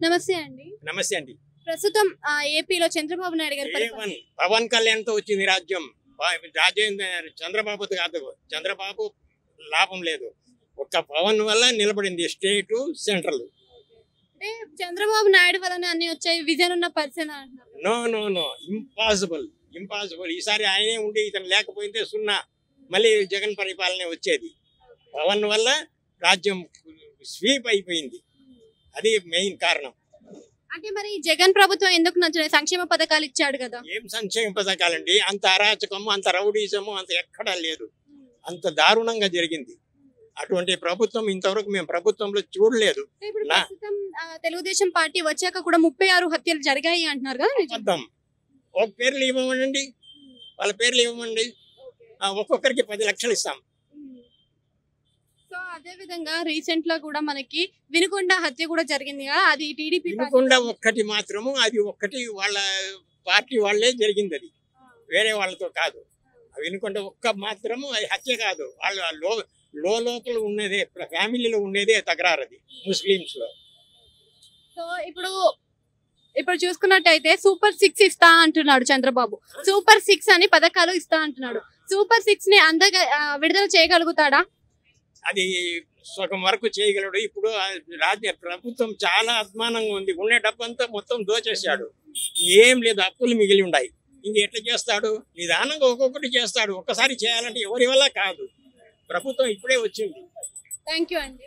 నమస్తే అండి. నమస్తే అండి. ప్రస్తుతం ఏపీలో చంద్రబాబు నాయుడు గారి పరిపాలన. పవన్ కళ్యాణ్ తో వచ్చింది రాజ్యం. చంద్రబాబుతో కాదు. చంద్రబాబు లాభం లేదు. ఒక్క పవన్ వల్ల నిలబడింది స్టేట్ సెంట్రల్. అంటే చంద్రబాబు నాయుడు వల్లనే అన్ని వచ్చాయి, విజన్ ఉన్న పర్సన్ అంటున్నారు. No no no, impossible. ఈసారి ఆయనే ఉండి ఇతను లేకపోతే సున్నా, మళ్ళీ జగన్ పరిపాలనే వచ్చేది. పవన్ వల్ల రాజ్యం స్వీప్ అయిపోయింది. అది మెయిన్ కారణం. అంటే మరి జగన్ ప్రభుత్వం ఎందుకు నచ్చలేదు? సంక్షేమ పథకాలు ఇచ్చాడు కదా. ఏం సంక్షేమ పథకాలండి? అంత అరాచకము, అంత రౌడీజము అంత ఎక్కడా లేదు. అంత దారుణంగా జరిగింది. అటువంటి ప్రభుత్వం ఇంతవరకు మేము ప్రభుత్వంలో చూడలేదు. ఇప్పుడు ప్రస్తుతం తెలుగుదేశం పార్టీ వచ్చాక కూడా 36 హత్యలు జరిగాయి అంటున్నారు కదా. అబద్ధం. ఒక పేర్లు ఇవ్వమండి, వాళ్ళ పేర్లు ఇవ్వమండి. ఒక్కొక్కరికి 10 లక్షలు ఇస్తాం. సో అదే విధంగా రీసెంట్ గా కూడా మనకి వినుకొండ హత్య కూడా జరిగింది కదా, అది టీడీపీ. వినుకొండ ఒక్కటి మాత్రము, అది ఒక్కటి వాళ్ళ పార్టీ వాళ్ళే జరిగింది. అది వేరే వాళ్ళతో కాదు. వినుకొండ ఒక్క మాత్రము అది హత్య కాదు. వాళ్ళ లోపల ఉన్నదే, ఫ్యామిలీలో ఉండేదే తగరారు. అది ముస్లిమ్స్ లో. సో ఇప్పుడు చూసుకున్నట్టయితే సూపర్ 6 ఇస్తా అంటున్నాడు చంద్రబాబు. సూపర్ 6 అని పథకాలు ఇస్తా అంటున్నాడు. సూపర్ 6 ని విడుదల చేయగలుగుతాడా? అది సగం వరకు చేయగలడు. ఇప్పుడు ప్రభుత్వం చాలా అద్మానంగా ఉంది. ఉన్న డబ్బంతా మొత్తం దోచేశాడు. ఏం లేదు, అప్పులు మిగిలి ఉన్నాయి. ఇంక ఎట్లా చేస్తాడు? నిదానంగా ఒక్కొక్కటి చేస్తాడు. ఒక్కసారి చేయాలంటే ఎవరి వల్ల కాదు. ప్రభుత్వం ఇప్పుడే వచ్చింది. థ్యాంక్ యూ అండి.